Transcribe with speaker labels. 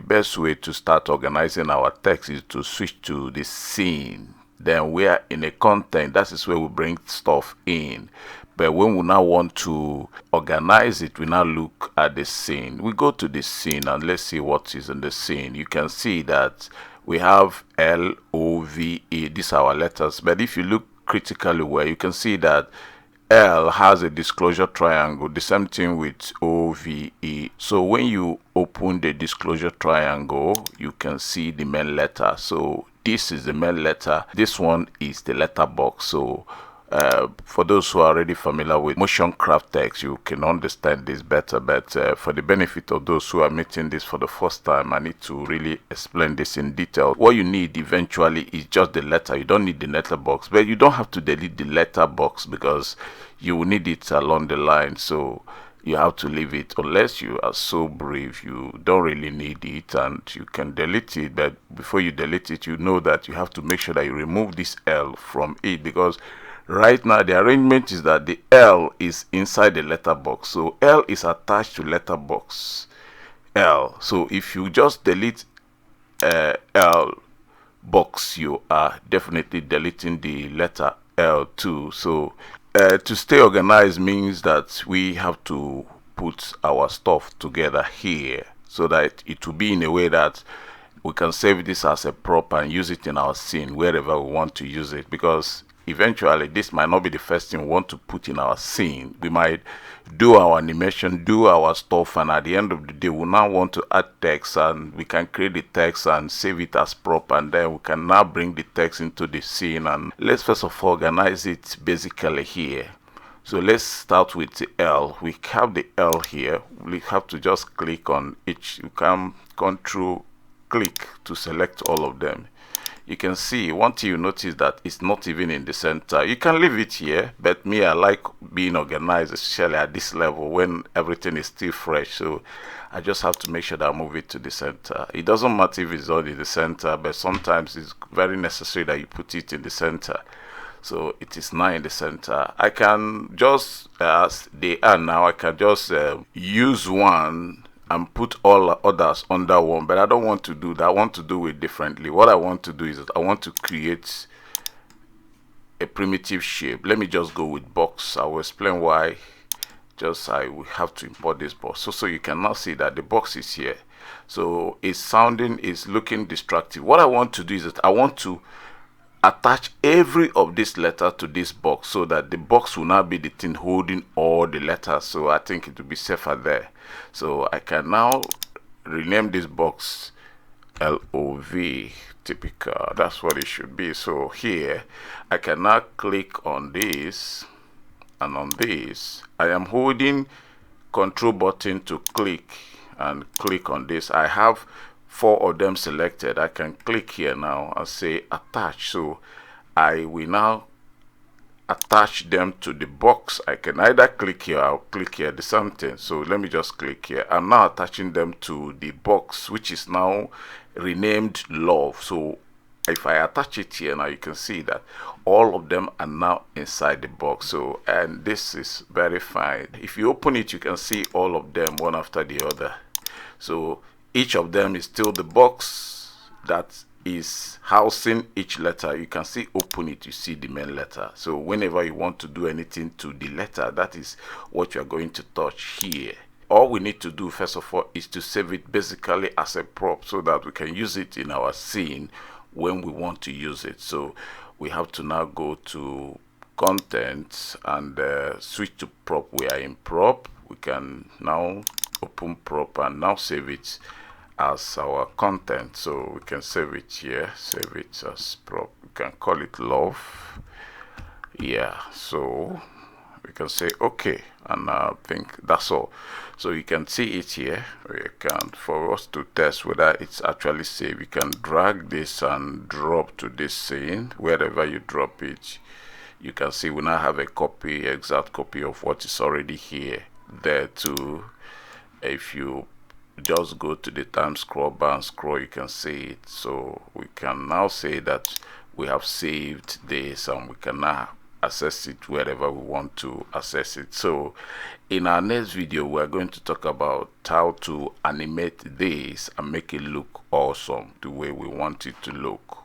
Speaker 1: best way to start organizing our text is to switch to the scene. Then we are in a content, that is where we bring stuff in. But when we now want to organize it, we now look at the scene. We go to the scene and let's see what is in the scene. You can see that we have L-O-V-E, these are our letters. But if you look critically well, you can see that L has a disclosure triangle, the same thing with O-V-E. So when you open the disclosure triangle, you can see the main letter. So this is the main letter. This one is the letter box. So for those who are already familiar with motion craft text, you can understand this better. But for the benefit of those who are meeting this for the first time, I need to really explain this in detail. What you need eventually is just the letter. You don't need the letter box, but you don't have to delete the letter box because you will need it along the line. So you have to leave it unless you are so brave you don't really need it, and you can delete it. But before you delete it, you know that you have to make sure that you remove this L from it, because right now the arrangement is that the L is inside the letter box. So L is attached to letter box L. So if you just delete L box, you are definitely deleting the letter L too. So to stay organized means that we have to put our stuff together here so that it will be in a way that we can save this as a prop and use it in our scene wherever we want to use it, because eventually this might not be the first thing we want to put in our scene. We might do our animation, do our stuff, and at the end of the day we now want to add text, and we can create the text and save it as prop, and then we can now bring the text into the scene. And let's first of all organize it basically here. So let's start with the L. We have the L here. We have to just click on each. You can control click to select all of them. You can see one thing you notice that it's not even in the center. You can leave it here, but me, I like being organized, especially at this level when everything is still fresh. So I just have to make sure that I move it to the center. It doesn't matter if it's not in the center, but sometimes it's very necessary that you put it in the center. So it is now in the center. I can just, as they are now, I can just use one and put all others under one, but I don't want to do that. I want to do it differently. What I want to do is that I want to create a primitive shape. Let me just go with box. I will explain why. Just I will have to import this box. So you can now see that the box is here. So it's looking distractive. What I want to do is that I want to attach every of this letter to this box so that the box will now be the thing holding all the letters. So I think it will be safer there. So I can now rename this box LOV, typical. That's what it should be. So here I can now click on this, and on this I am holding Control button to click and click on this. I have 4 of them selected. I can click here now and say attach. So I will now attach them to the box. I can either click here or click here, the same thing. So let me just click here. I'm now attaching them to the box, which is now renamed love. So if I attach it here now, you can see that all of them are now inside the box. So, and this is very fine. If you open it, you can see all of them one after the other. So each of them is still the box that is housing each letter. You can see, open it, you see the main letter. So whenever you want to do anything to the letter, that is what you are going to touch here. All we need to do first of all is to save it basically as a prop so that we can use it in our scene when we want to use it. So we have to now go to content and switch to prop. We are in prop. We can now open prop and now save it as our content. So we can save it here, save it as prop. We can call it love. Yeah, so we can say okay, and I think that's all. So you can see it here. We can, for us to test whether it's actually saved, you can drag this and drop to this scene. Wherever you drop it, you can see we now have a copy, exact copy of what is already here there too. If you just go to the time scroll bar and scroll, you can see it. So we can now say that we have saved this, and we can now access it wherever we want to access it. So in our next video, we're going to talk about how to animate this and make it look awesome the way we want it to look.